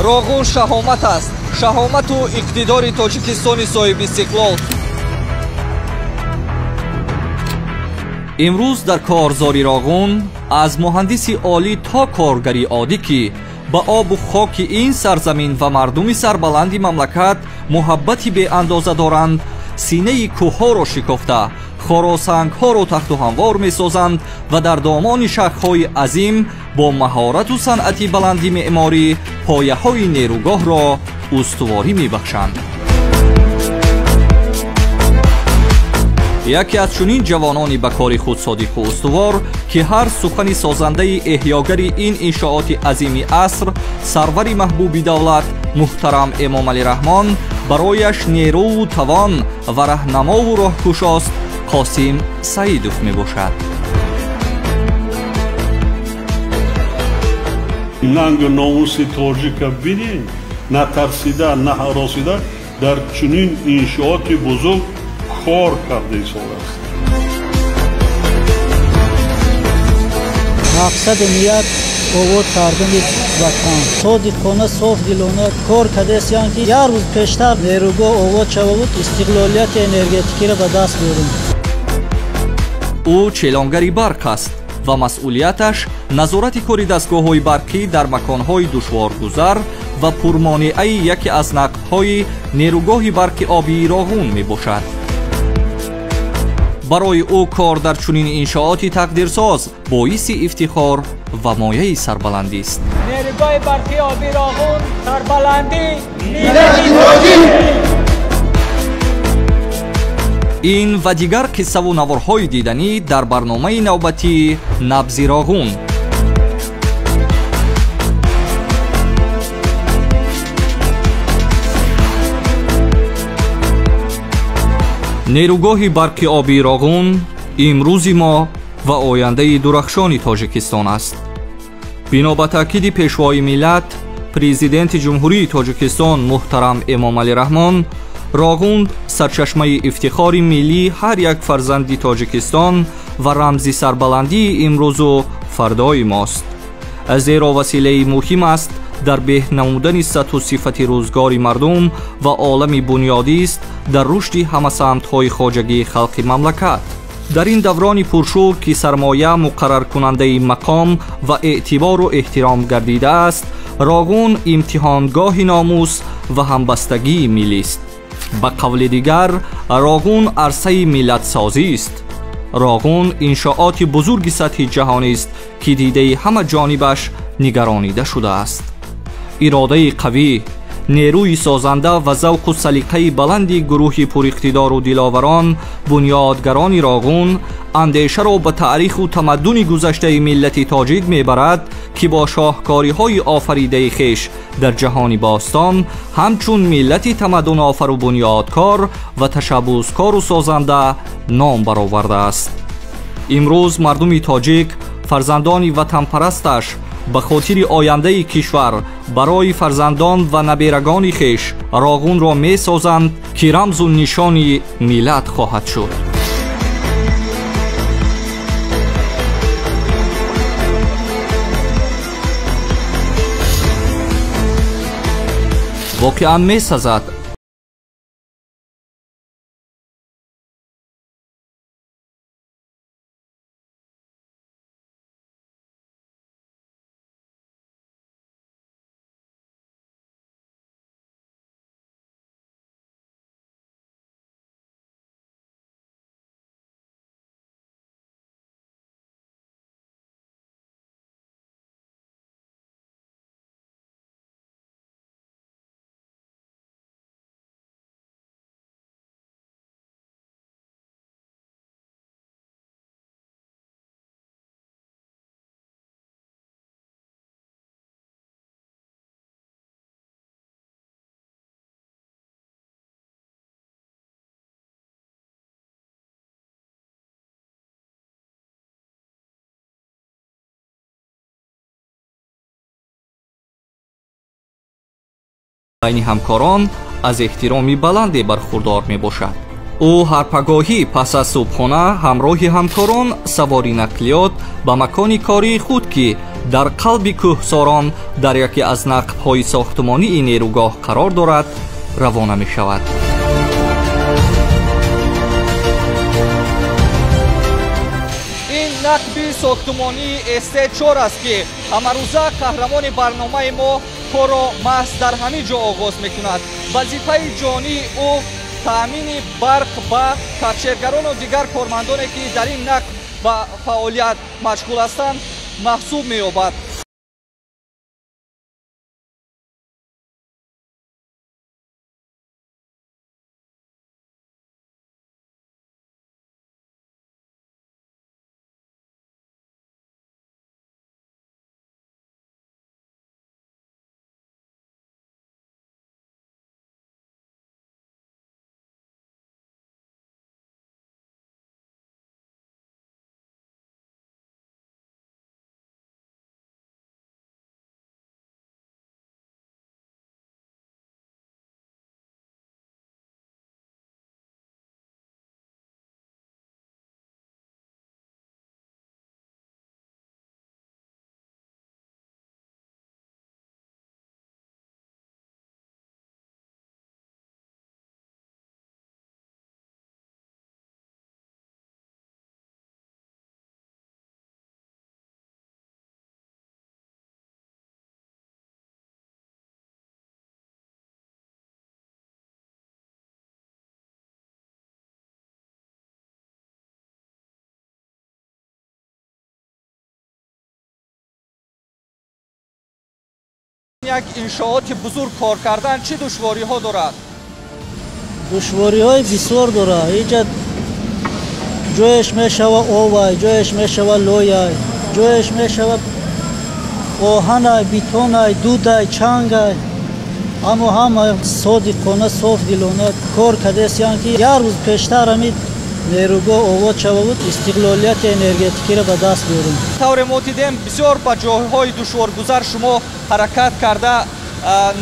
роғун шаҳомат аст, шаҳомату иқтидори Тоҷикистони соҳиби истиқлол. имрӯз дар корзори роғун аз муҳандиси олӣ то коргари оддӣ ки ба обу хоки ин сарзамин ва мардуми сарбаланди мамлакат муҳаббати беандоза доранд, синаи кӯҳҳоро шикофта хоросангҳоро тахту ҳамвор месозанд ва дар домони шахрҳои азим бо маҳорату санъати баланди меъморӣ пояҳои нерӯгоҳро устуворӣ мебахшанд. яке аз чунин ҷавонони ба кори худ содиқу устувор ки ҳар сухани созандаи эҳёгари ин иншооти азими аср сарвари маҳбуби давлат муҳтарам Эмомалӣ Раҳмон барояш нерӯву тавон ва раҳнамову роҳкушост Қосим Саидов мебошад. нангу номуси тоҷика бинин, на тарсида, на ҳаросида дар чунин иншооти бузург кор кардаи сол аст. мақсади ният овод кардани ватан содиқона софдилона кор кардесиян ки як рӯз пештар нерӯгоҳ овод шавад, истиқлолияти энергетикиро ба даст биёрем. ӯ челонгари барқ аст ва масъулияташ назорати кори дастгоҳҳои барқӣ дар маконҳои душворгузар ва пурмонеаи яке аз нақбҳои нерӯгоҳи барқи обии Роғун мебошад. барои ӯ кор дар чунин иншооти тақдирсоз боиси ифтихор ва мояи сарбаландист. нерӯгоҳи барқи оби Роғун сарбаландӣ миллати тоҷик. ин ва дигар қиссаву наворҳои диданӣ дар барномаи навбатии Набзи Роғун. нерӯгоҳи барқи оби Роғун имрӯзи мо ва ояндаи дурахшони Тоҷикистон аст. бино ба таъкиди пешвои миллат президенти ҷумҳурии Тоҷикистон муҳтарам Эмомалӣ Раҳмон, Роғун сарчашмаи ифтихори миллии ҳар як фарзанди Тоҷикистон ва рамзи сарбаландии имрӯзу фардои мост. зеро василаи муҳим аст дар беҳнамудани сатҳу сифати рӯзгори мардум ва олами бунёдист дар рушди ҳамасамтҳои хоҷагии халқи мамлакат. дар ин даврони пуршӯр ки сармоя муқарраркунандаи мақом ва эътибору эҳтиром гардидааст, Роғун имтиҳонгоҳи номус ва ҳамбастагии миллист. ба қавли дигар, Роғун арсаи миллатсозист. Роғун иншооти бузурги сатҳи ҷаҳонист ки дидаи ҳама ҷонибаш нигаронида шудааст. иродаи қавӣ, нерӯи созанда ва завқу салиқаи баланди гурӯҳи пуриқтидору диловарон бунёдгарони Роғун андешаро ба таъриху тамаддуни гузаштаи миллати тоҷик мебарад ки бо шоҳкориҳои офаридаи хеш дар ҷаҳони бостон ҳамчун миллати тамаддунофару бунёдкор ва ташаббускору созанда ном баровардааст. имрӯз мардуми тоҷик фарзандони ватанпарасташ ба хотири ояндаи кишвар барои фарзандон ва наберагони хеш Роғунро месозанд ки рамзу нишони миллат хоҳад шуд. воқеан месазад байни ҳамкорон аз эҳтироми баланде бархурдор мебошад. ӯ ҳарпагоҳӣ пас аз субҳона ҳамроҳи ҳамкорон савори нақлиёт ба макони кории худ ки дар қалби кӯҳсорон дар яке аз нақбҳои сохтмонии нерӯгоҳ қарор дорад, равона мешавад. ин нақби сохтмонии С4 аст ки ҳамарӯза қаҳрамони барномаи мо корро маҳз дар ҳамин ҷо оғоз мекунад. вазифаи ҷонии ӯ таъмини барқ ба кафшергарону дигар кормандоне ки дар ин нақб ба фаъолият машғул ҳастанд маҳсуб меёбад. як иншооти бузург кор кардан чӣ душвориҳо дорад? душвориҳои бисёр дорад. инҷа ҷояш мешава овай, ҷояш мешава лояй, ҷояш мешава оҳанай, битонай, дудай, чангай. аммо ҳама содиқона, софдилона кор кардесиянд ки як рӯз пештар ҳамин нерӯгоҳ овод шава буд, истиқлолияти энергетикиро ба даст биёрем. тавре мо дидем бисёр ба ҷойҳои душворгузар шумо ҳаракат карда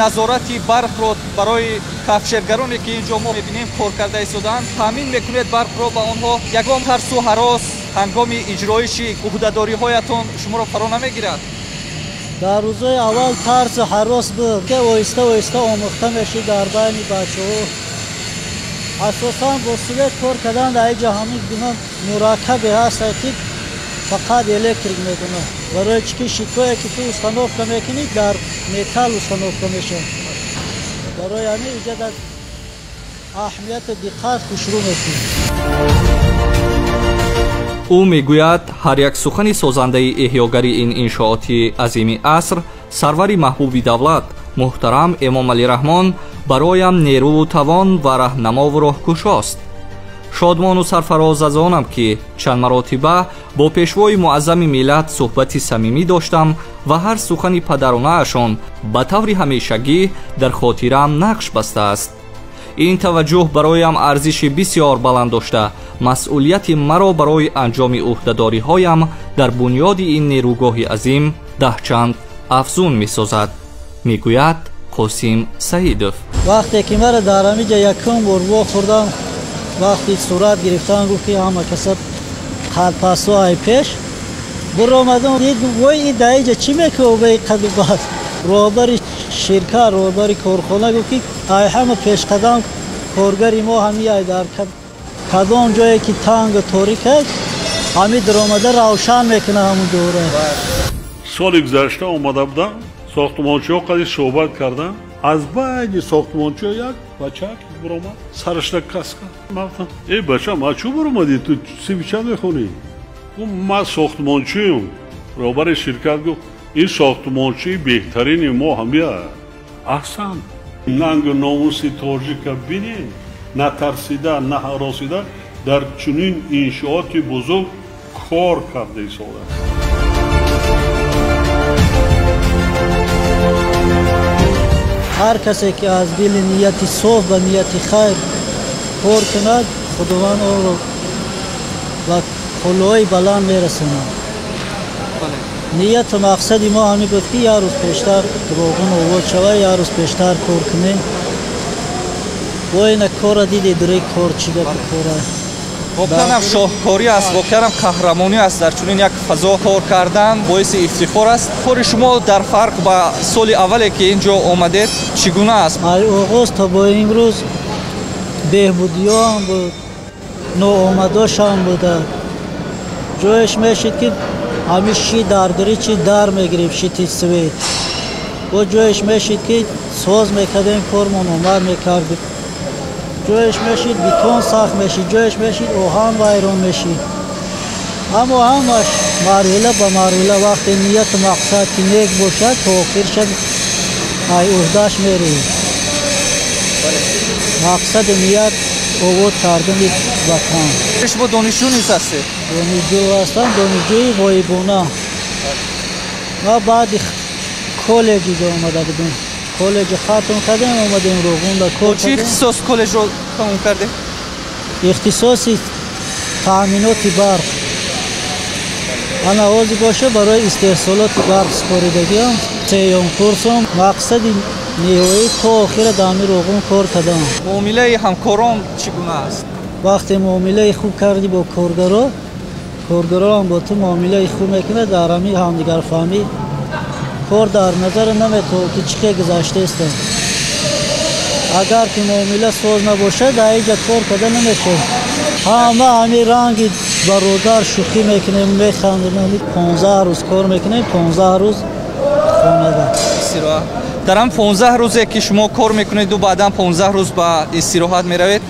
назорати барқро барои кафшергароне ки инҷо мо мебинем кор карда истодаанд таъмин мекунед барқро ба онҳо. ягон тарсу ҳарос ҳангоми иҷроиши уҳдадориҳоятон шуморо фаро намегирад? дар рӯзҳои аввал тарсу ҳарос буд ки оҳиста оҳиста омӯхта мешид дар байни бачаҳо. асосан бо свет кор кардан дар инҷа ҳамин гуна мураккабе ҳаст ки фақат электрик мекунад. барои чӣ ки шитое ки ту установка мекунӣ дар металл установка мешавад. барои ҳамин инҷа дар аҳамияту диққат хушрӯ мекунад. ӯ мегӯяд ҳар як сухани созандаи эҳёгари ин иншооти азими аср, сарвари маҳбуби давлат муҳтарам Эмомалӣ Раҳмон бароям нерӯву тавон ва раҳнамову роҳкушост. шодмону сарфароз аз онам ки чанд маротиба бо пешвои муаззами миллат суҳбати самимӣ доштам ва ҳар сухани падаронаашон ба таври ҳамешагӣ дар хотираам нақш бастааст. ин таваҷҷӯҳ бароям арзиши бисёр баланд дошта, масъулияти маро барои анҷоми уҳдадориҳоям дар бунёди ин нерӯгоҳи азим даҳчанд афзун месозад, мегӯяд Қосим Саидов. вақте ки мара дар ҳаминҷа якум бор вохӯрдам, вақти сурат гирифтан гуфт ки ҳама каса қалпасои пеш буромадам, дидум вой ин дар инҷа чӣ мекунад қаду баъд. роҳбари ширкат, роҳбари корхона гуфт ки ай ҳама пешқадам коргари мо ҳамин ай дар кадом ҷое ки тангу торик аст ҳамин даромада равшан мекунад ҳамун дора. соли гузашта омада будам, сохтмончиҳо қади суҳбат кардам. аз байни сохтмончиҳо як бачак биромад, сарашда каска. Мафтам, эй бача, ма чӯ биромадӣ, ту сивича мехонӣ? Гуфт, ма сохтмончиём. роҳбари ширкат гуфт, ин сохтмончии беҳтарини мо ҳамия. аҳсан, нангу номуси тоҷика бинед, на тарсида, на ҳаросида дар чунин иншооти бузург кор карда истодааст. ҳар касе ки аз дили нияти соф ва нияти хайр кор кунад, худованд онро ба қуллаҳои баланд мерасонад. нияту мақсади мо ҳамин буд ки як рӯз пештар дуроғун овод шавад, як рӯз пештар кор кунем. воина кора диде дураи кор чӣ гапи кор аст. واقعا هم شاهکاری است، واقعا هم قهرمانی است. در چنین یک فضا کار کردن باعث افتخار است. کار شما در فرق با سال اولی که اینجا آمدید چگونه است؟ آغاز تا با امروز بهبودی‌ها هم بود، نوآمداش هم بوده. جایش میشید که همیشه درداری چی در میگریم شیتی سوید و جایش میشید که ساز میکردیم کارمون عمر میکردیم. جایش میشید بیتون ساخت میشید، جایش میشید اوهان وایرون میشید. اما همش مرحله به مرحله وقتی نیت مقصد که نیک باشد تا آخر شد ای اهداش میروید. مقصد نیت اوود کردن وطن. شما دانشجو نیست هستید؟ دانشجو هستم، دانشجوی غایبانه. ما بعد کالج اینجا آمده بودیم، کالج ختم کردیم آمدیم روغون در کار چه اختصاص کالج رو تموم کرده؟ اختصاصی تأمینات برق. انا آغازی باشه برای استحصالات برق سپاریدگی هم سیوم کورسم. مقصد نیروی تا آخر دامی روغون کار کردم. معامله همکاران چگونه است؟ وقتی معامله خوب کردی با کارگرا هم با تو معامله خوب میکنه، در همی همدیگر فهمی کار در نظر نمیتو که چی گذشته است. اگر که معامله ساز نباشه در اینجا کار کرده نمیشه. همه رنگی برادر شوخی میکنیم، میخندیم. 15 روز کار میکنیم، 15 روز خانه ده. در هم 15 روزه که شما کار میکنید و بعدا 15 روز با استراحت میروید،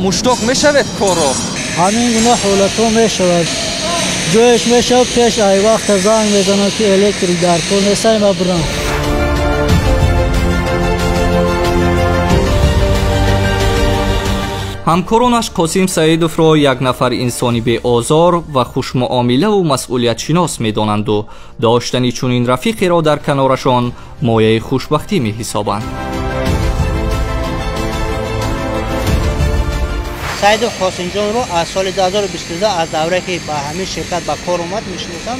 مشتاق میشوید کار رو؟ همین گونه حالت میشود. جایش میشود پیش ای وقت زنگ میزنم که الکتریک در کار نیست ما برم. ҳамкоронаш қосим саидовро як нафар инсони беозор ва хушмуомилагу масъулиятшинос медонанду доштани чунин рафиқеро дар канорашон мояи хушбахтӣ меҳисобанд. سعید خاسنجان رو از سال 2022 از دوره که با همین شرکت با کار اومد میشناسم.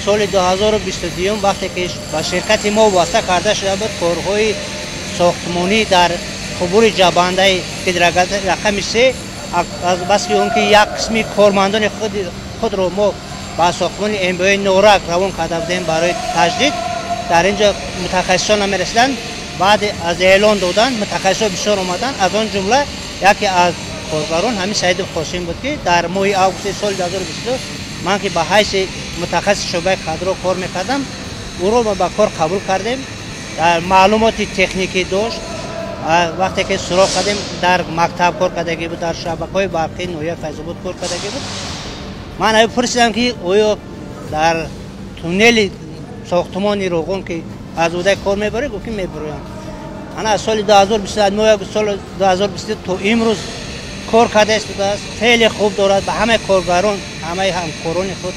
سال 2022 وقتی که با شرکت ما واسطه کرده شده بود کارهای ساختمانی در خبور جابنده فدرالگاز رقم 3 از بس که اون که یک قسمی کارمندان خود رو ما با ساختمان MBA نورک روان کرده بودیم برای تجدید. در اینجا متخصصان هم رسیدن، بعد از اعلان دادن متخصصان بسیار اومدن. از آن جمله یکی از کارگران همین سعید خاسم بود که در ماه آگوست سال 2022 من که با حیث متخصص شعبه خودرو کار میکردم او رو با کار قبول کردیم. در معلومات تکنیکی داشت. وقتی که سراغ کردیم در مکتب کار کردگی بود، در شبکه‌های برقی نویا فیض‌آباد کار کردگی بود. من ای پرسیدم که آیا در تونل ساختمان روغن که از اونجا کار میبره؟ گفت که میبرم. انا از سال 2022 سال 2022 تا امروز کار کرده است. خیلی خوب دارد، به همه کارگران همه همکاران خود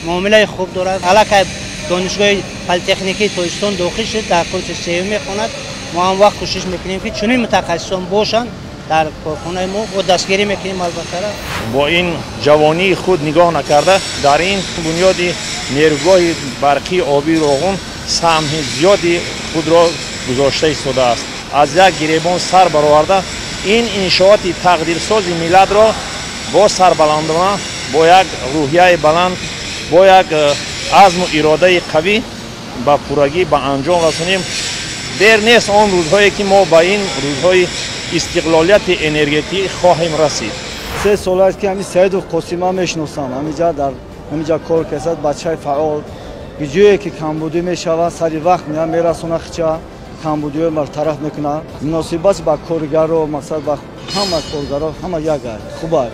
معامله خوب دارد. حالا که دانشگاه پلی‌تکنیکی تویستان داخل شد در کورس سیوم میخواند. ما هم وقت کوشش میکنیم که چنین متخصصان باشن در کارخانه ما و دستگیری میکنیم. البته با این جوانی خود نگاه نکرده در این بنیاد نیروگاه برقی آبی روغن سهم زیادی خود را گذاشته ایستاده است. از یک گریبان سر برآورده این انشاءات تقدیرساز ملت را با سربلندانه، با یک روحیه بلند، با یک عزم و اراده قوی به پورگی به انجام رسانیم. دیر نیست آن روزهایی که ما با این روزهای استقلالیت انرژیتی خواهیم رسید. 3 سال است که همین سعید قاسم میشناسم. همینجا کار کسد بچه فعال جایی که کمبودی میشود سری وقت میرسونه خچه کمبودی رو برطرف میکنه. مناسبت با کارگر و مقصد با همه کارگرها همه یک خوبه.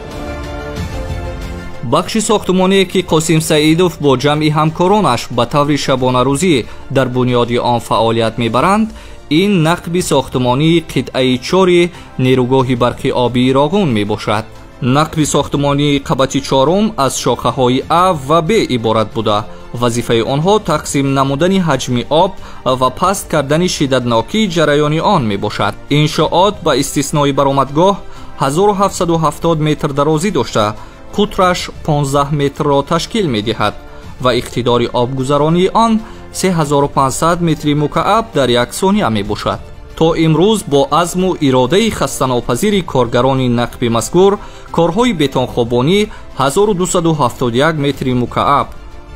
бахши сохтмоние ки қосим саидов бо ҷамъи ҳамкоронаш ба таври шабонарӯзӣ дар бунёди он фаъолият мебаранд, ин нақби сохтмонии қитъаи 4 нерӯгоҳи барқи обии Роғун мебошад. нақби сохтмонии қабати 4 аз шохаҳои А ва Б иборат буда вазифаи онҳо тақсим намудани ҳаҷми об ва паст кардани шиддатнокии ҷараёни он мебошад. иншоот ба истиснои баромадгоҳ 1770 метр дарозӣ дошта قطرش 15 متر را تشکیل می دهد و اقتدار آبگذرانی آن 3500 متر مکعب در یک ثانیه می باشد. то имрӯз бо азму иродаи хастанопазири коргарони нақби мазкур корҳои бетонхобонӣ 1271 метри мукааб,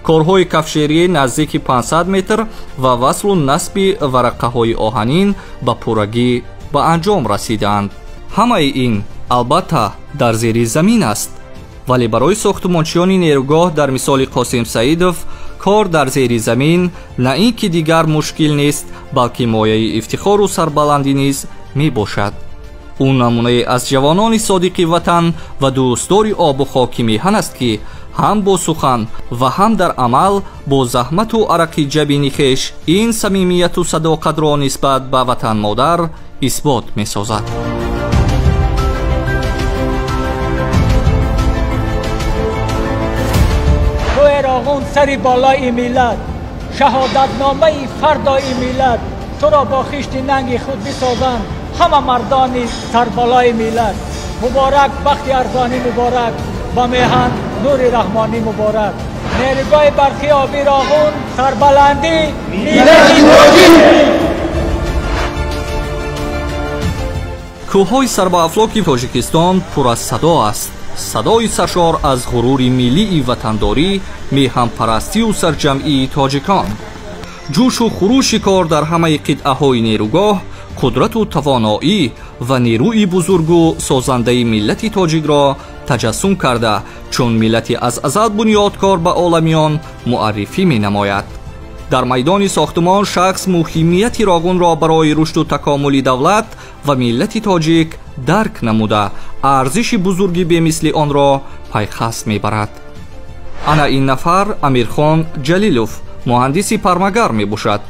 корҳои кафшерӣ наздики 500 метр ва васлу насби варақаҳои оҳанин ба пуррагӣ ба анҷом расидаанд. ҳамаи ин албатта дар зери замин аст, вале барои сохтумончиёни нерӯгоҳ дар мисоли Қосим Саидов кор дар зери замин на ин ки дигар мушкил нест, балки мояи ифтихору сарбаландӣ низ мебошад. ӯ намунаe аз ҷавонони содиқи ватан ва дӯстдори обу хоки меҳан аст ки ҳам бо сухан ва ҳам дар амал бо заҳмату арақи ҷабини хеш ин самимияту садоқатро нисбат ба ватан модар исбот месозад. اون سری بالای میلاد شهادتنامه فردای میلاد تو را با خشت ننگ خود بسازند همه مردان سربالای میلاد. مبارک بخت ارزانی مبارک با میهن نور رحمانی مبارک. نیروگاه برقی آبی راغون سربلندی میلاد کوههای سربافلاکی تاجیکستان پر از صدا است. صدای سرشار از غرور ملی وطنداری، میهن‌پرستی و سرجمعی تاجیکان. جوش و خروش کار در همه قطعه‌های نیروگاه، قدرت و توانایی و نیروی بزرگ و سازنده ملت تاجیک را تجسم کرده، چون ملتی از ازل بنیادکار به عالمیان معرفی می‌نماید. در میدان ساختمان شخص مهمیت راغون را برای رشد و تکامل دولت و ملت تاجیک درک نموده ارزش بزرگی به مثل آن را پیخست میبرد. انا این نفر امیرخان جلیلوف مهندسی پرمگر می باشد.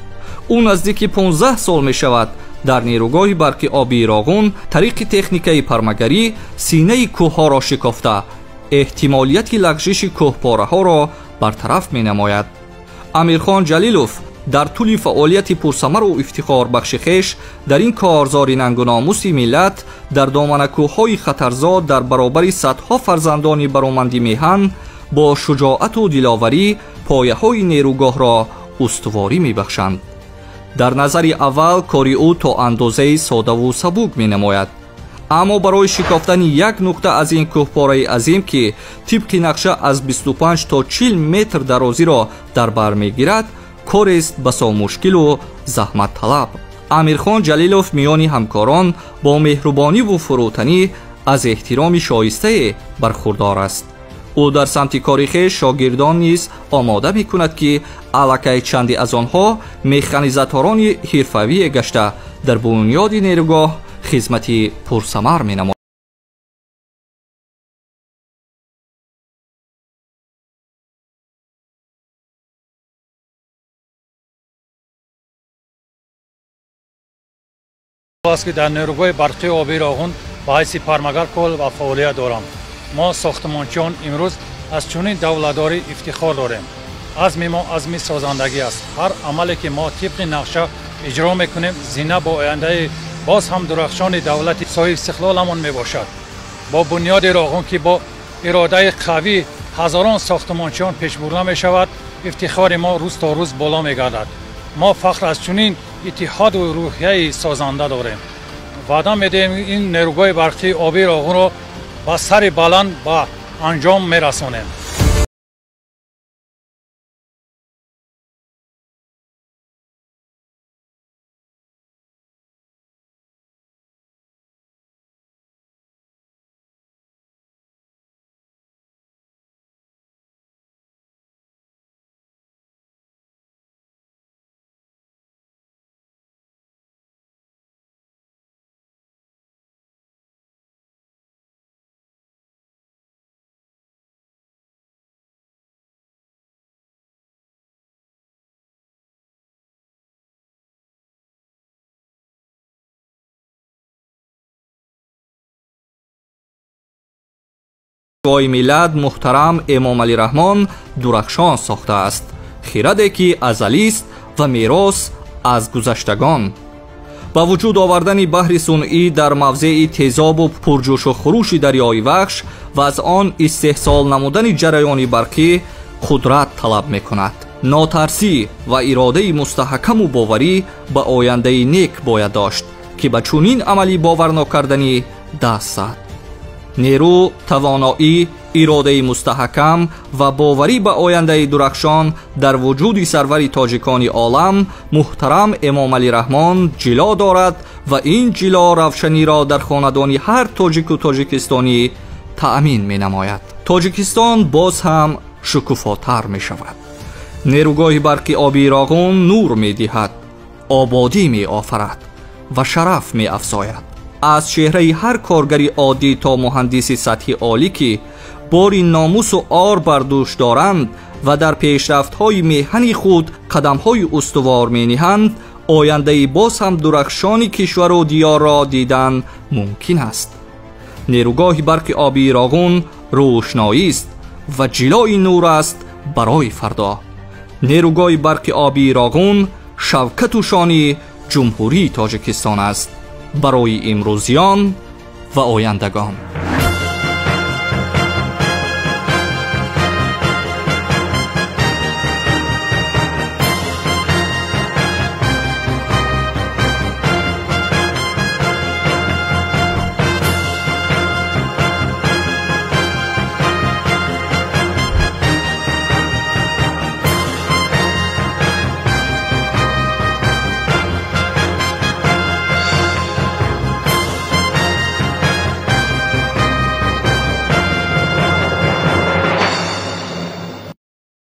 او نزدیک 15 سال می شود در نیروگاه برق آبی راغون طریق تکنیکای پرمگری سینه کوه ها را شکافته احتمالیت لغزش کوهپاره ها را برطرف می نماید. امیرخان جلیلوف در طول فعالیت پرثمر و افتخار بخش خویش در این کارزار ننگ و ناموس ملت در دامن کوههای خطرزا در برابر صدها فرزندان برومندی میهن با شجاعت و دلاوری پایه‌های نیروگاه را استواری میبخشند. در نظر اول کاری او تا اندازه ساده و سبک مینماید، اما برای شکافتن یک نقطه از این کوهپاره عظیم که طبق نقشه از 25 تا 40 متر درازی را در بر میگیرد کار است بسا مشکل و زحمت طلب. امیرخان جلیلوف میان همکاران با مهربانی و فروتنی از احترام شایسته برخوردار است. او در سمت کار خویش شاگردان نیز آماده میکند که الکی چندی از آنها مکانیزاتوران حرفه‌ای گشته در بنیاد نیروگاه خدمت پرثمر مینماید. که در نیروگاه برقی آبی راغون با حیث پرمگر کل و فعالیت دارم. ما ساختمانچیان امروز از چنین دولتداری افتخار داریم. عزم ما عزم سازندگی است. هر عملی که ما طبق نقشه اجرا میکنیم زینه با آینده باز هم درخشان دولت صاحب استقلالمان میباشد. با بنیاد راغون که با اراده قوی هزاران ساختمانچیان پیش برده میشود، افتخار ما روز تا روز بالا میگردد. ما فخر از چنین اتحاد و روحیه سازنده داریم. وعده میدیم این نیروگاه برقی آبی راغون را با سر بلند با انجام میرسانیم. جای میلاد محترم امام علی رحمان درخشان ساخته است، خردی که ازلی است و میراث از گذشتگان. با وجود آوردن بحر صنعی در موضع تیزاب و پرجوش و خروش دریای وخش و از آن استحصال نمودن جریان برقی قدرت طلب میکند. ناترسی و اراده مستحکم و باوری به آینده نیک باید داشت. که به چنین عملی باور نکردنی دست زد. نیرو، توانایی، اراده مستحکم و باوری به آینده درخشان در وجود سرور تاجیکان عالم محترم امام علی رحمان جلا دارد و این جلا روشنی را در خاندان هر تاجیک و تاجیکستانی تأمین می نماید. تاجیکستان باز هم شکوفاتر می شود. نیروگاه برق آبی راغون نور می دهد، آبادی می آفرد و شرف می افزاید. از چهره هر کارگری عادی تا مهندسی سطحی عالی که باری ناموس و آر بر دوش دارند و در پیشرفت‌های میهنی خود قدم‌های استوار می‌نهند، آینده باز هم درخشانی کشور و دیار را دیدن ممکن است. نیروگاه برق آبی راغون روشنایی است و جلای نور است برای فردا. نیروگاه برق آبی راغون شوکت و شان جمهوری تاجیکستان است برای امروزیان و آیندگان.